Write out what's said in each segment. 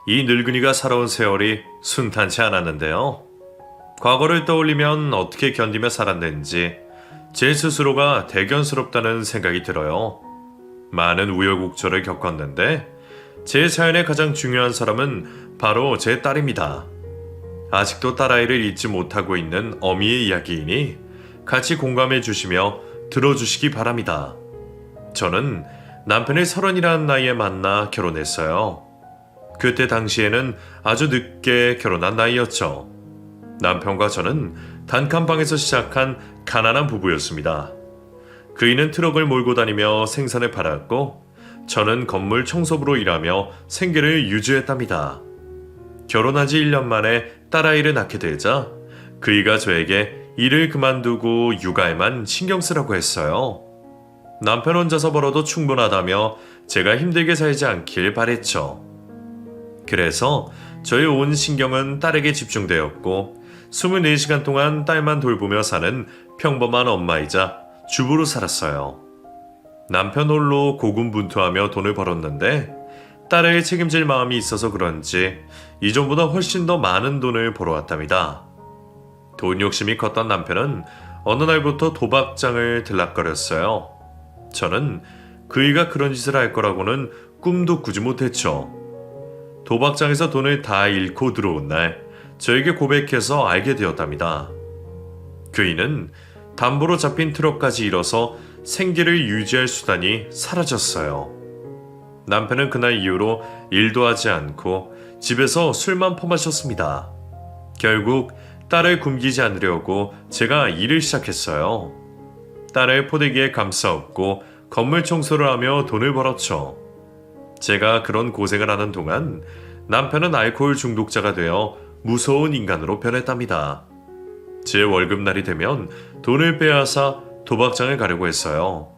이 늙은이가 살아온 세월이 순탄치 않았는데요. 과거를 떠올리면 어떻게 견디며 살았는지 제 스스로가 대견스럽다는 생각이 들어요. 많은 우여곡절을 겪었는데 제 사연의 가장 중요한 사람은 바로 제 딸입니다. 아직도 딸아이를 잊지 못하고 있는 어미의 이야기이니 같이 공감해 주시며 들어주시기 바랍니다. 저는 남편을 30이라는 나이에 만나 결혼했어요. 그때 당시에는 아주 늦게 결혼한 나이였죠. 남편과 저는 단칸방에서 시작한 가난한 부부였습니다. 그이는 트럭을 몰고 다니며 생선을 팔았고 저는 건물 청소부로 일하며 생계를 유지했답니다. 결혼한 지 1년 만에 딸아이를 낳게 되자 그이가 저에게 일을 그만두고 육아에만 신경 쓰라고 했어요. 남편 혼자서 벌어도 충분하다며 제가 힘들게 살지 않길 바랬죠. 그래서 저의 온 신경은 딸에게 집중되었고 24시간 동안 딸만 돌보며 사는 평범한 엄마이자 주부로 살았어요. 남편 홀로 고군분투하며 돈을 벌었는데 딸을 책임질 마음이 있어서 그런지 이전보다 훨씬 더 많은 돈을 벌어왔답니다. 돈 욕심이 컸던 남편은 어느 날부터 도박장을 들락거렸어요. 저는 그이가 그런 짓을 할 거라고는 꿈도 꾸지 못했죠. 도박장에서 돈을 다 잃고 들어온 날 저에게 고백해서 알게 되었답니다. 그이는 담보로 잡힌 트럭까지 잃어서 생계를 유지할 수단이 사라졌어요. 남편은 그날 이후로 일도 하지 않고 집에서 술만 퍼마셨습니다. 결국 딸을 굶기지 않으려고 제가 일을 시작했어요. 딸을 포대기에 감싸업고 건물 청소를 하며 돈을 벌었죠. 제가 그런 고생을 하는 동안 남편은 알코올 중독자가 되어 무서운 인간으로 변했답니다. 제 월급날이 되면 돈을 빼앗아 도박장을 가려고 했어요.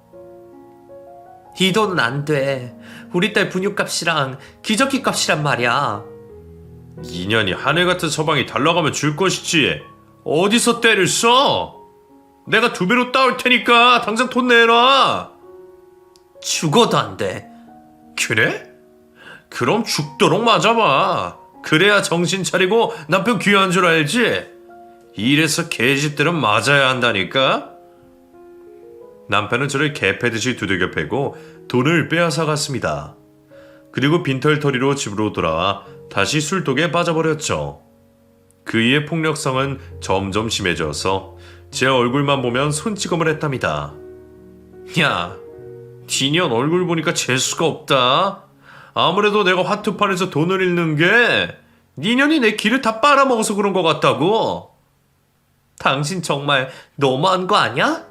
이 돈은 안 돼. 우리 딸 분유값이랑 기저귀 값이란 말이야. 2년이 하늘 같은 서방이 달라가면 줄 것이지. 어디서 때를 써? 내가 2배로 따올 테니까 당장 돈 내놔. 죽어도 안 돼. 그래? 그럼 죽도록 맞아봐. 그래야 정신 차리고 남편 귀한 줄 알지? 이래서 개집들은 맞아야 한다니까? 남편은 저를 개패듯이 두들겨 패고 돈을 빼앗아 갔습니다. 그리고 빈털터리로 집으로 돌아와 다시 술독에 빠져버렸죠. 그이의 폭력성은 점점 심해져서 제 얼굴만 보면 손찌검을 했답니다. 야, 니년 얼굴 보니까 재수가 없다. 아무래도 내가 화투판에서 돈을 잃는 게 니년이 내 기를 다 빨아먹어서 그런 것 같다고. 당신 정말 너무한 거 아니야?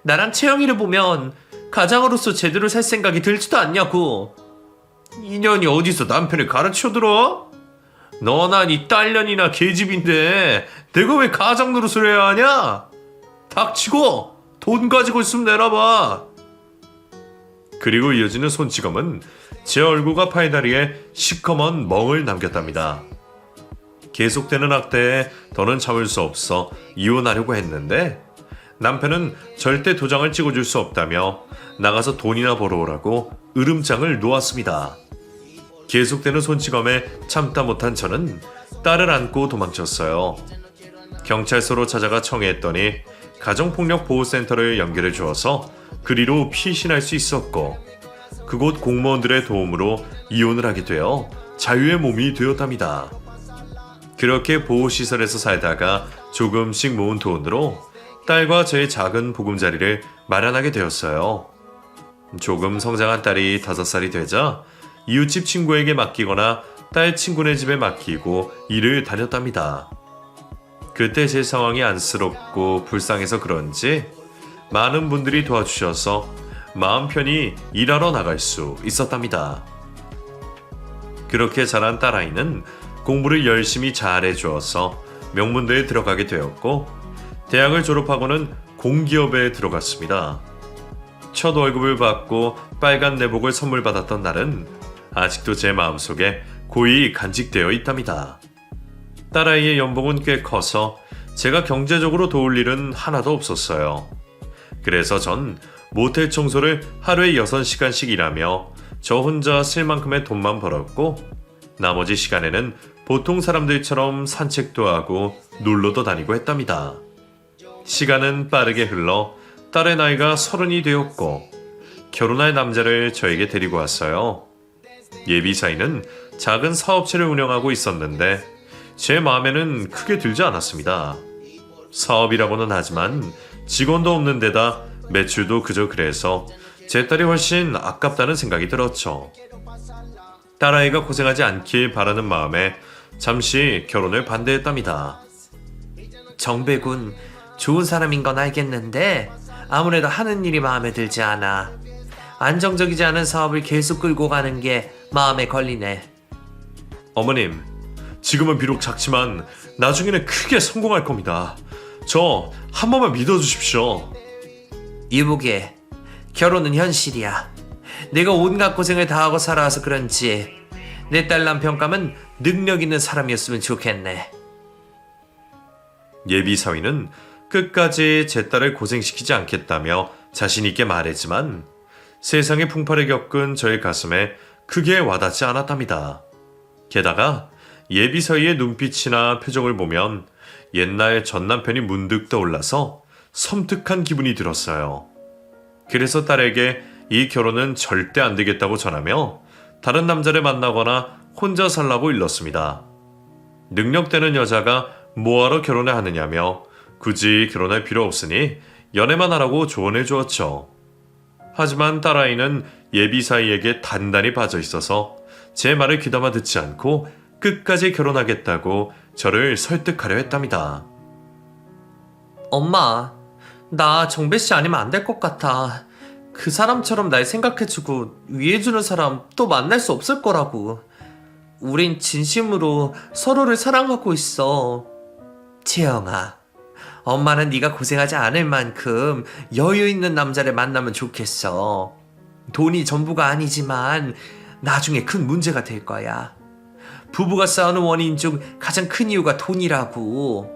나랑 채영이를 보면 가장으로서 제대로 살 생각이 들지도 않냐고. 이년이 어디서 남편을 가르쳐들어? 너나 니 딸년이나 계집인데 내가 왜 가장 노릇을 해야 하냐? 닥치고 돈 가지고 있으면 내놔봐. 그리고 이어지는 손찌검은 제 얼굴과 팔다리에 시커먼 멍을 남겼답니다. 계속되는 학대에 더는 참을 수 없어 이혼하려고 했는데 남편은 절대 도장을 찍어줄 수 없다며 나가서 돈이나 벌어오라고 으름장을 놓았습니다. 계속되는 손찌검에 참다 못한 저는 딸을 안고 도망쳤어요. 경찰서로 찾아가 청해했더니 가정폭력보호센터를 연결해 주어서 그리로 피신할 수 있었고 그곳 공무원들의 도움으로 이혼을 하게 되어 자유의 몸이 되었답니다. 그렇게 보호시설에서 살다가 조금씩 모은 돈으로 딸과 제 작은 보금자리를 마련하게 되었어요. 조금 성장한 딸이 5살이 되자 이웃집 친구에게 맡기거나 딸 친구네 집에 맡기고 일을 다녔답니다. 그때 제 상황이 안쓰럽고 불쌍해서 그런지 많은 분들이 도와주셔서 마음 편히 일하러 나갈 수 있었답니다. 그렇게 자란 딸아이는 공부를 열심히 잘해 주어서 명문대에 들어가게 되었고 대학을 졸업하고는 공기업에 들어갔습니다. 첫 월급을 받고 빨간 내복을 선물 받았던 날은 아직도 제 마음속에 고이 간직되어 있답니다. 딸아이의 연봉은 꽤 커서 제가 경제적으로 도울 일은 하나도 없었어요. 그래서 전 모텔 청소를 하루에 6시간씩 일하며 저 혼자 쓸 만큼의 돈만 벌었고 나머지 시간에는 보통 사람들처럼 산책도 하고 놀러도 다니고 했답니다. 시간은 빠르게 흘러 딸의 나이가 30이 되었고 결혼할 남자를 저에게 데리고 왔어요. 예비 사이는 작은 사업체를 운영하고 있었는데 제 마음에는 크게 들지 않았습니다. 사업이라고는 하지만 직원도 없는 데다 매출도 그저 그래서 제 딸이 훨씬 아깝다는 생각이 들었죠. 딸아이가 고생하지 않길 바라는 마음에 잠시 결혼을 반대했답니다. 정배군 좋은 사람인 건 알겠는데 아무래도 하는 일이 마음에 들지 않아. 안정적이지 않은 사업을 계속 끌고 가는 게 마음에 걸리네. 어머님, 지금은 비록 작지만 나중에는 크게 성공할 겁니다. 저 한 번만 믿어주십시오. 이보게, 결혼은 현실이야. 내가 온갖 고생을 다하고 살아와서 그런지 내 딸 남편감은 능력 있는 사람이었으면 좋겠네. 예비 사위는 끝까지 제 딸을 고생시키지 않겠다며 자신있게 말했지만 세상의 풍파를 겪은 저의 가슴에 크게 와닿지 않았답니다. 게다가 예비 사위의 눈빛이나 표정을 보면 옛날 전 남편이 문득 떠올라서 섬뜩한 기분이 들었어요. 그래서 딸에게 이 결혼은 절대 안 되겠다고 전하며 다른 남자를 만나거나 혼자 살라고 일렀습니다. 능력되는 여자가 뭐하러 결혼을 하느냐며 굳이 결혼할 필요 없으니 연애만 하라고 조언해 주었죠. 하지만 딸아이는 예비 사위에게 단단히 빠져 있어서 제 말을 귀담아 듣지 않고 끝까지 결혼하겠다고 저를 설득하려 했답니다. 엄마, 나 정배씨 아니면 안 될 것 같아. 그 사람처럼 날 생각해주고 위해주는 사람 또 만날 수 없을 거라고. 우린 진심으로 서로를 사랑하고 있어. 채영아, 엄마는 네가 고생하지 않을 만큼 여유 있는 남자를 만나면 좋겠어. 돈이 전부가 아니지만 나중에 큰 문제가 될 거야. 부부가 싸우는 원인 중 가장 큰 이유가 돈이라고.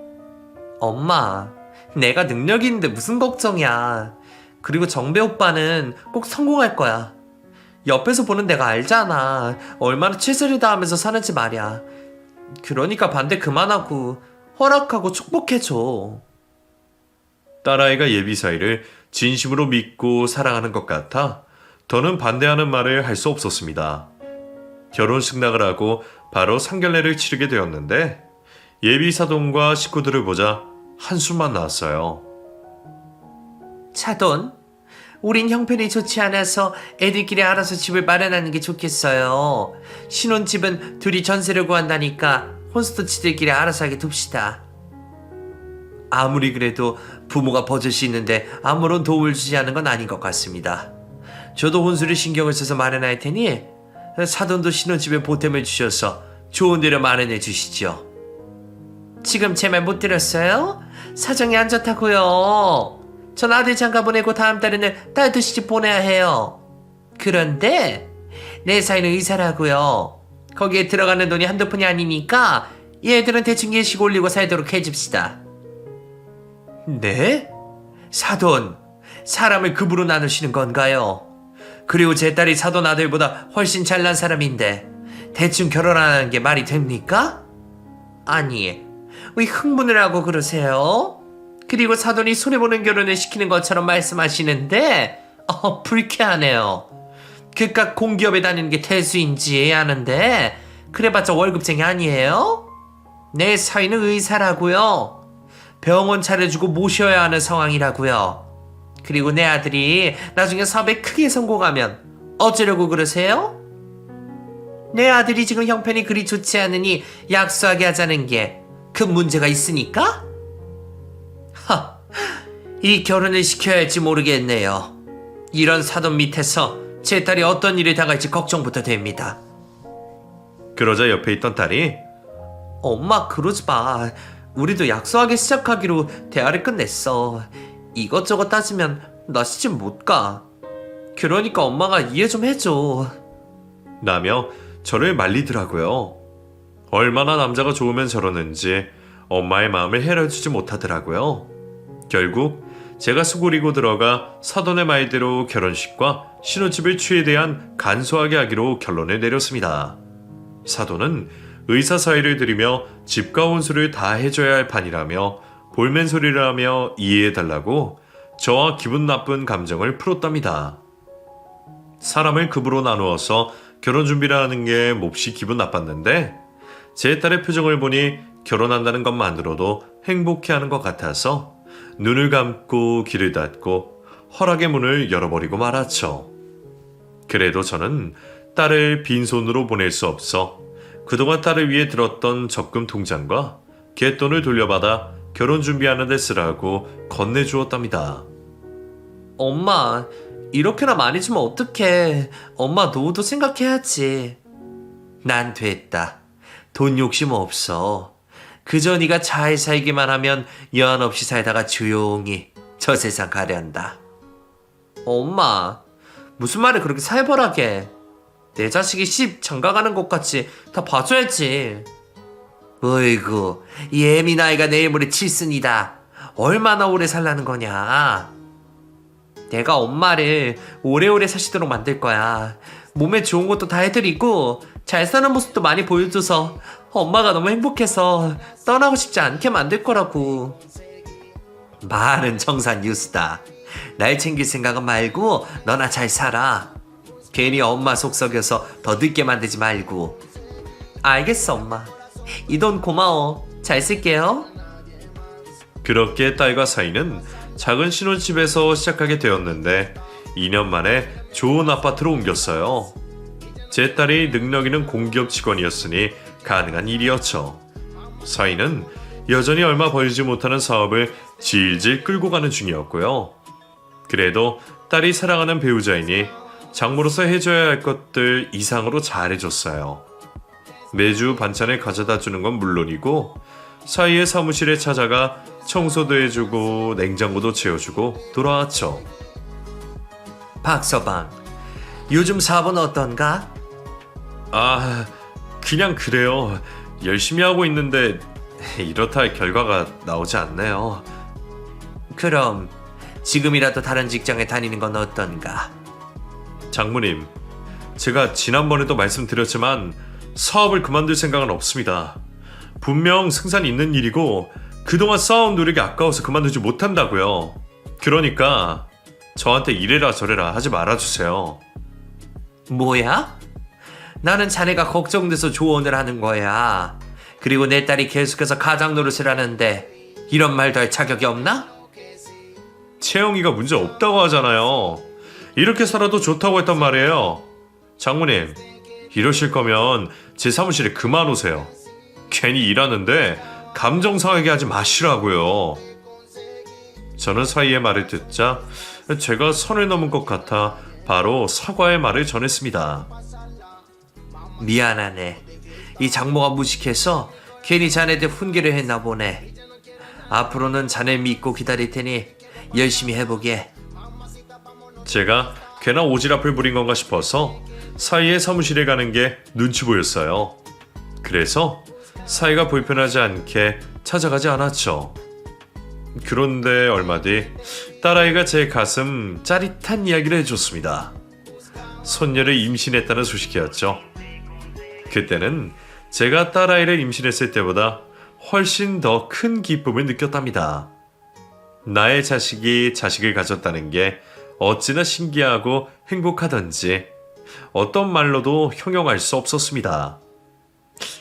엄마, 내가 능력이 있는데 무슨 걱정이야. 그리고 정배 오빠는 꼭 성공할 거야. 옆에서 보는 내가 알잖아. 얼마나 최선을 다하면서 사는지 말이야. 그러니까 반대 그만하고 허락하고 축복해줘. 딸아이가 예비 사위를 진심으로 믿고 사랑하는 것 같아 더는 반대하는 말을 할 수 없었습니다. 결혼식 나가라고 바로 상견례를 치르게 되었는데 예비 사돈과 식구들을 보자 한숨만 나왔어요. 차돈, 우린 형편이 좋지 않아서 애들끼리 알아서 집을 마련하는 게 좋겠어요. 신혼집은 둘이 전세를 구한다니까 혼스터치들끼리 알아서 하게 둡시다. 아무리 그래도 부모가 버젓이 있는데 아무런 도움을 주지 않은 건 아닌 것 같습니다. 저도 혼수를 신경을 써서 마련할 테니 사돈도 신혼집에 보탬을 주셔서 좋은 데를 마련해 주시죠. 지금 제 말 못 들었어요? 사정이 안 좋다고요. 전 아들 장가 보내고 다음 달에는 딸도 시집 보내야 해요. 그런데 내 사이는 의사라고요. 거기에 들어가는 돈이 한두 푼이 아니니까 얘들은 대충 예식 올리고 살도록 해줍시다. 네? 사돈, 사람을 급으로 나누시는 건가요? 그리고 제 딸이 사돈 아들보다 훨씬 잘난 사람인데 대충 결혼 안 하는 게 말이 됩니까? 아니, 왜 흥분을 하고 그러세요? 그리고 사돈이 손해보는 결혼을 시키는 것처럼 말씀하시는데 불쾌하네요. 그깟 공기업에 다니는 게 태수인지 아는데 그래봤자 월급쟁이 아니에요? 내 사위는 의사라고요. 병원 차려주고 모셔야 하는 상황이라고요. 그리고 내 아들이 나중에 사업에 크게 성공하면 어쩌려고 그러세요? 내 아들이 지금 형편이 그리 좋지 않으니 약소하게 하자는 게 큰 문제가 있으니까? 이 결혼을 시켜야 할지 모르겠네요. 이런 사돈 밑에서 제 딸이 어떤 일을 당할지 걱정부터 됩니다. 그러자 옆에 있던 딸이 엄마 그러지 마. 우리도 약소하게 시작하기로 대화를 끝냈어. 이것저것 따지면 나 시집 못 가. 그러니까 엄마가 이해 좀 해줘. 라며 저를 말리더라고요. 얼마나 남자가 좋으면 저러는지 엄마의 마음을 헤아려주지 못하더라고요. 결국 제가 수고리고 들어가 사돈의 말대로 결혼식과 신혼집을 취에 대한 간소하게 하기로 결론을 내렸습니다. 사돈은 의사 사의를 드리며 집과 혼수를 다 해줘야 할 판이라며 볼멘 소리를 하며 이해해달라고 저와 기분 나쁜 감정을 풀었답니다. 사람을 급으로 나누어서 결혼 준비를 하는 게 몹시 기분 나빴는데 제 딸의 표정을 보니 결혼한다는 것만으로도 행복해하는 것 같아서 눈을 감고 귀를 닫고 허락의 문을 열어버리고 말았죠. 그래도 저는 딸을 빈손으로 보낼 수 없어 그동안 딸을 위해 들었던 적금 통장과 갯돈을 돌려받아 결혼 준비하는 데 쓰라고 건네주었답니다. 엄마, 이렇게나 많이 주면 어떡해. 엄마 노후도 생각해야지. 난 됐다. 돈 욕심 없어. 그저 네가 잘 살기만 하면 여한 없이 살다가 조용히 저 세상 가련다. 엄마, 무슨 말을 그렇게 살벌하게. 내 자식이 십 장가가는 것 같이 다 봐줘야지. 어이구, 예민아이가 내일 모레 칠순이다. 얼마나 오래 살라는 거냐. 내가 엄마를 오래오래 사시도록 만들 거야. 몸에 좋은 것도 다 해드리고 잘 사는 모습도 많이 보여줘서 엄마가 너무 행복해서 떠나고 싶지 않게 만들 거라고. 말은 청산 유수다. 날 챙길 생각은 말고 너나 잘 살아. 괜히 엄마 속 썩여서 더 늦게 만들지 말고. 알겠어, 엄마. 이 돈 고마워. 잘 쓸게요. 그렇게 딸과 사이는 작은 신혼집에서 시작하게 되었는데 2년 만에 좋은 아파트로 옮겼어요. 제 딸이 능력 있는 공기업 직원이었으니 가능한 일이었죠. 사이는 여전히 얼마 벌지 못하는 사업을 질질 끌고 가는 중이었고요. 그래도 딸이 사랑하는 배우자이니 장모로서 해줘야 할 것들 이상으로 잘해줬어요. 매주 반찬을 가져다 주는 건 물론이고 사이의 사무실에 찾아가 청소도 해주고 냉장고도 채워주고 돌아왔죠. 박서방, 요즘 사업은 어떤가? 아, 그냥 그래요. 열심히 하고 있는데 이렇다 할 결과가 나오지 않네요. 그럼 지금이라도 다른 직장에 다니는 건 어떤가? 장모님, 제가 지난번에도 말씀드렸지만 사업을 그만둘 생각은 없습니다. 분명 승산 있는 일이고 그동안 쌓아온 노력이 아까워서 그만두지 못한다고요. 그러니까 저한테 이래라 저래라 하지 말아주세요. 뭐야? 나는 자네가 걱정돼서 조언을 하는 거야. 그리고 내 딸이 계속해서 가장 노릇을 하는데 이런 말도 할 자격이 없나? 채영이가 문제 없다고 하잖아요. 이렇게 살아도 좋다고 했단 말이에요. 장모님, 이러실 거면 제 사무실에 그만 오세요. 괜히 일하는데 감정 상하게 하지 마시라고요. 저는 사이의 말을 듣자 제가 선을 넘은 것 같아 바로 사과의 말을 전했습니다. 미안하네. 이 장모가 무식해서 괜히 자네들 훈계를 했나 보네. 앞으로는 자네 믿고 기다릴 테니 열심히 해보게. 제가 괜한 오지랖을 부린 건가 싶어서 사이의 사무실에 가는 게 눈치 보였어요. 그래서 사이가 불편하지 않게 찾아가지 않았죠. 그런데 얼마 뒤 딸아이가 제 가슴 짜릿한 이야기를 해줬습니다. 손녀를 임신했다는 소식이었죠. 그때는 제가 딸아이를 임신했을 때보다 훨씬 더 큰 기쁨을 느꼈답니다. 나의 자식이 자식을 가졌다는 게 어찌나 신기하고 행복하던지 어떤 말로도 형용할 수 없었습니다.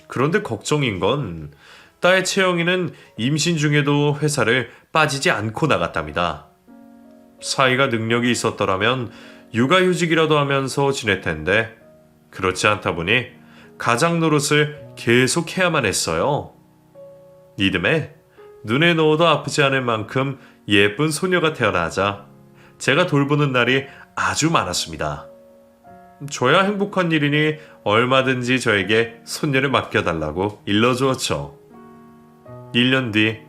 그런데 걱정인 건 딸 채영이는 임신 중에도 회사를 빠지지 않고 나갔답니다. 사이가 능력이 있었더라면 육아휴직이라도 하면서 지낼 텐데 그렇지 않다 보니 가장 노릇을 계속 해야만 했어요. 이듬해 눈에 넣어도 아프지 않을 만큼 예쁜 소녀가 태어나자 제가 돌보는 날이 아주 많았습니다. 저야 행복한 일이니 얼마든지 저에게 손녀를 맡겨달라고 일러주었죠. 1년 뒤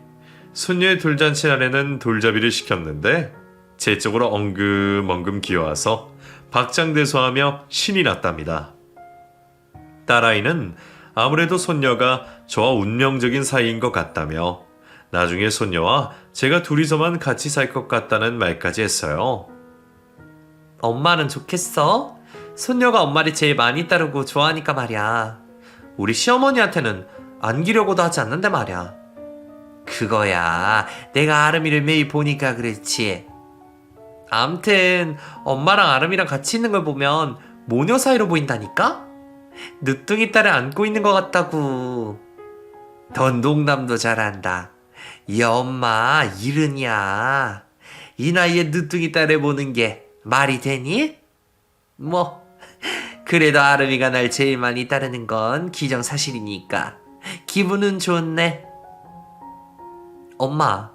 손녀의 돌잔치 날에는 돌잡이를 시켰는데 제 쪽으로 엉금엉금 기어와서 박장대소하며 신이 났답니다. 딸아이는 아무래도 손녀가 저와 운명적인 사이인 것 같다며 나중에 손녀와 제가 둘이서만 같이 살 것 같다는 말까지 했어요. 엄마는 좋겠어? 손녀가 엄마를 제일 많이 따르고 좋아하니까 말이야. 우리 시어머니한테는 안기려고도 하지 않는데 말이야. 그거야, 내가 아름이를 매일 보니까 그렇지. 암튼 엄마랑 아름이랑 같이 있는 걸 보면 모녀 사이로 보인다니까? 늦둥이 딸을 안고 있는 것 같다고. 넌 농담도 잘한다. 이 엄마 이른이야. 이 나이에 늦둥이 딸을 보는 게 말이 되니? 뭐 그래도 아름이가 날 제일 많이 따르는 건 기정사실이니까 기분은 좋네. 엄마,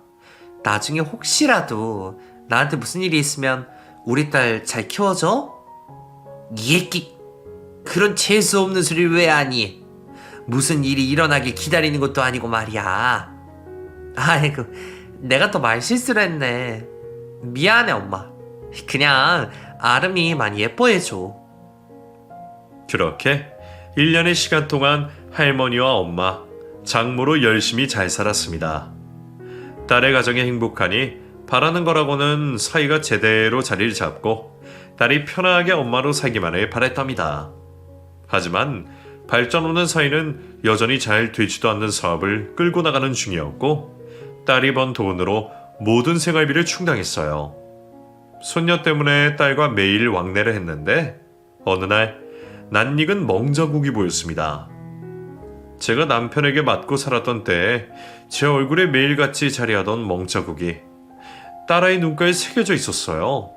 나중에 혹시라도 나한테 무슨 일이 있으면 우리 딸 잘 키워줘? 이 애끼, 그런 재수 없는 소리를 왜 하니? 무슨 일이 일어나길 기다리는 것도 아니고 말이야. 아이고, 내가 또 말실수를 했네. 미안해 엄마. 그냥 아름이 많이 예뻐해줘. 그렇게 1년의 시간 동안 할머니와 엄마, 장모로 열심히 잘 살았습니다. 딸의 가정이 행복하니 바라는 거라고는 사이가 제대로 자리를 잡고 딸이 편하게 엄마로 살기만을 바랬답니다. 하지만 발전 없는 사이는 여전히 잘 되지도 않는 사업을 끌고 나가는 중이었고 딸이 번 돈으로 모든 생활비를 충당했어요. 손녀 때문에 딸과 매일 왕래를 했는데 어느 날 낯익은 멍자국이 보였습니다. 제가 남편에게 맞고 살았던 때에 제 얼굴에 매일같이 자리하던 멍자국이 딸아이 눈가에 새겨져 있었어요.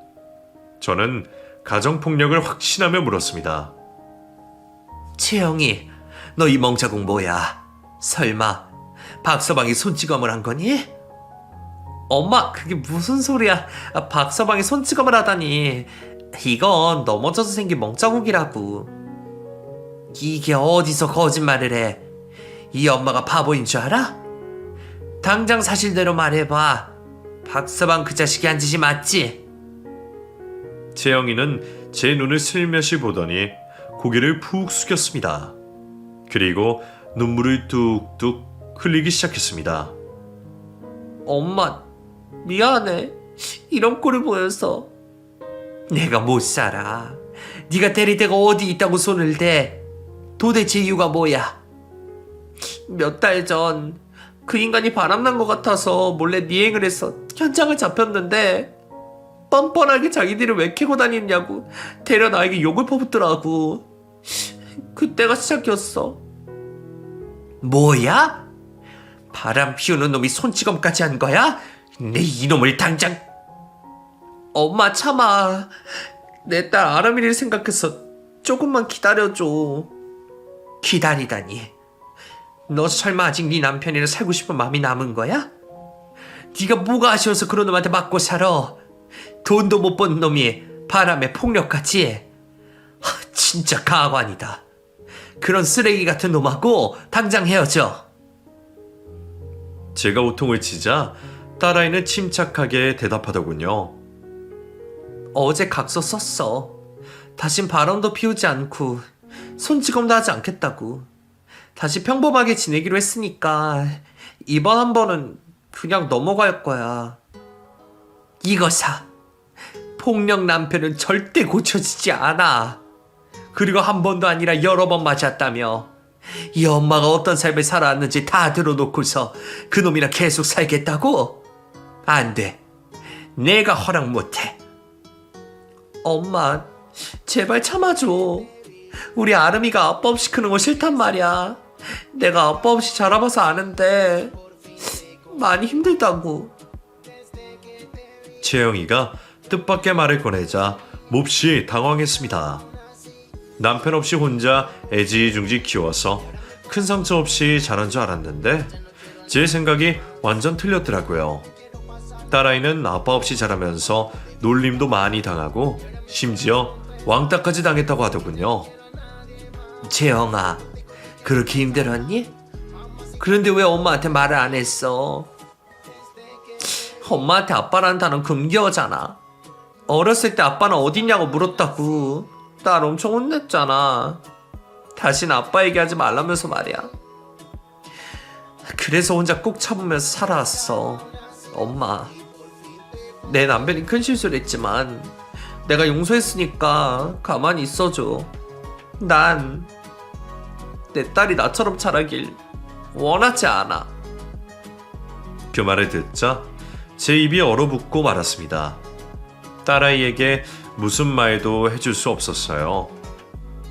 저는 가정폭력을 확신하며 물었습니다. 채영이, 너 이 멍자국 뭐야? 설마 박서방이 손찌검을 한 거니? 엄마, 그게 무슨 소리야? 박서방이 손찌검을 하다니. 이건 넘어져서 생긴 멍자국이라고. 이게 어디서 거짓말을 해? 이 엄마가 바보인 줄 알아? 당장 사실대로 말해봐. 박서방 그 자식이 한 짓이 맞지? 재영이는 제 눈을 슬며시 보더니 고개를 푹 숙였습니다. 그리고 눈물을 뚝뚝 흘리기 시작했습니다. 엄마, 미안해. 이런 꼴을 보여서. 내가 못 살아. 네가 데릴 데가 어디 있다고 손을 대. 도대체 이유가 뭐야? 몇 달 전 그 인간이 바람난 것 같아서 몰래 미행을 해서 현장을 잡혔는데 뻔뻔하게 자기들이 왜 캐고 다니냐고 데려 나에게 욕을 퍼붓더라고. 그때가 시작이었어. 뭐야? 바람 피우는 놈이 손찌검까지 한 거야? 내 이놈을 당장. 엄마 참아. 내 딸 아람이를 생각해서 조금만 기다려줘. 기다리다니. 너 설마 아직 네 남편이랑 살고 싶은 마음이 남은 거야? 네가 뭐가 아쉬워서 그런 놈한테 맞고 살아? 돈도 못 번 놈이 바람에 폭력까지. 진짜 가관이다. 그런 쓰레기 같은 놈하고 당장 헤어져. 제가 호통을 치자 딸아이는 침착하게 대답하더군요. 어제 각서 썼어. 다신 바람도 피우지 않고 손찌검도 하지 않겠다고. 다시 평범하게 지내기로 했으니까 이번 한 번은 그냥 넘어갈 거야. 이거 사. 폭력 남편은 절대 고쳐지지 않아. 그리고 한 번도 아니라 여러 번 맞았다며. 이 엄마가 어떤 삶을 살아왔는지 다 들어놓고서 그놈이랑 계속 살겠다고? 안 돼. 내가 허락 못해. 엄마, 제발 참아줘. 우리 아름이가 아빠 없이 크는 거 싫단 말이야. 내가 아빠 없이 자라봐서 아는데 많이 힘들다고. 채영이가 뜻밖의 말을 꺼내자 몹시 당황했습니다. 남편 없이 혼자 애지중지 키워서 큰 상처 없이 자란 줄 알았는데 제 생각이 완전 틀렸더라고요. 딸아이는 아빠 없이 자라면서 놀림도 많이 당하고 심지어 왕따까지 당했다고 하더군요. 재영아, 그렇게 힘들었니? 그런데 왜 엄마한테 말을 안 했어? 엄마한테 아빠라는 단어는 금기어잖아. 어렸을 때 아빠는 어딨냐고 물었다고. 날 엄청 혼냈잖아. 다신 아빠 얘기하지 말라면서 말이야. 그래서 혼자 꾹 참으면서 살아왔어. 엄마, 내 남편이 큰 실수를 했지만 내가 용서했으니까 가만히 있어줘. 난 내 딸이 나처럼 자라길 원하지 않아. 그 말을 듣자 제 입이 얼어붙고 말았습니다. 딸아이에게 무슨 말도 해줄 수 없었어요.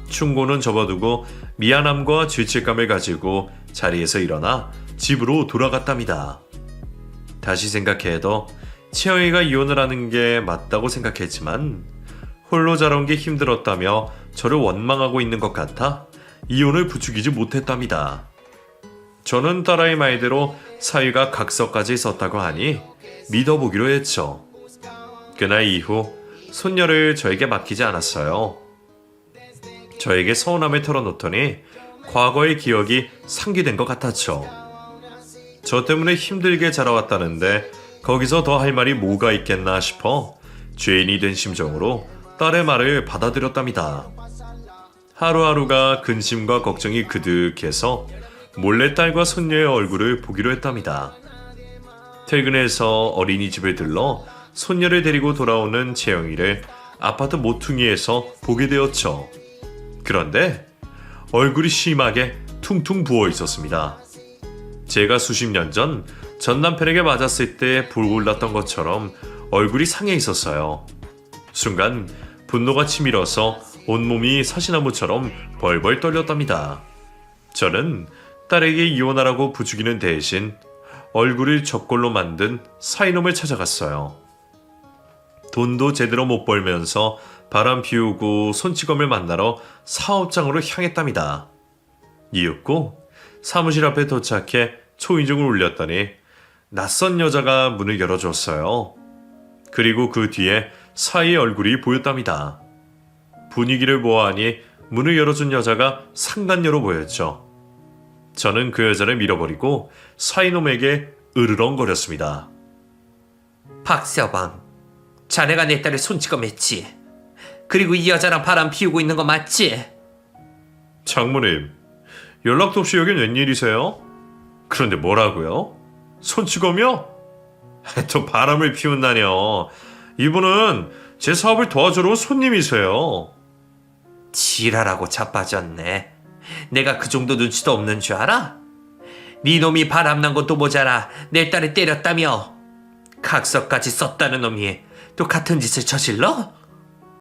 충고는 접어두고 미안함과 죄책감을 가지고 자리에서 일어나 집으로 돌아갔답니다. 다시 생각해도 채영이가 이혼을 하는 게 맞다고 생각했지만 홀로 자라온 게 힘들었다며 저를 원망하고 있는 것 같아 이혼을 부추기지 못했답니다. 저는 딸아이 말대로 사위가 각서까지 썼다고 하니 믿어보기로 했죠. 그날 이후 손녀를 저에게 맡기지 않았어요. 저에게 서운함을 털어놓더니 과거의 기억이 상기된 것 같았죠. 저 때문에 힘들게 자라왔다는데 거기서 더 할 말이 뭐가 있겠나 싶어 죄인이 된 심정으로 딸의 말을 받아들였답니다. 하루하루가 근심과 걱정이 그득해서 몰래 딸과 손녀의 얼굴을 보기로 했답니다. 퇴근해서 어린이집을 들러 손녀를 데리고 돌아오는 채영이를 아파트 모퉁이에서 보게 되었죠. 그런데 얼굴이 심하게 퉁퉁 부어 있었습니다. 제가 수십 년 전 남편에게 맞았을 때 불올랐던 것처럼 얼굴이 상해 있었어요. 순간 분노가 치밀어서 온몸이 사시나무처럼 벌벌 떨렸답니다. 저는 딸에게 이혼하라고 부추기는 대신 얼굴을 적골로 만든 사이놈을 찾아갔어요. 돈도 제대로 못 벌면서 바람 피우고 손찌검을 만나러 사업장으로 향했답니다. 이윽고 사무실 앞에 도착해 초인종을 울렸더니 낯선 여자가 문을 열어줬어요. 그리고 그 뒤에 사이의 얼굴이 보였답니다. 분위기를 보아하니 문을 열어준 여자가 상간녀로 보였죠. 저는 그 여자를 밀어버리고 사이놈에게 으르렁거렸습니다. 박서방, 자네가 내 딸을 손찌검했지. 그리고 이 여자랑 바람 피우고 있는 거 맞지? 장모님, 연락도 없이 여긴 웬일이세요? 그런데 뭐라고요? 손찌검이요? 또 바람을 피운다뇨. 이분은 제 사업을 도와주러 온 손님이세요. 지랄하고 자빠졌네. 내가 그 정도 눈치도 없는 줄 알아? 네 놈이 바람난 것도 모자라 내 딸을 때렸다며. 각서까지 썼다는 놈이 또 같은 짓을 저질러?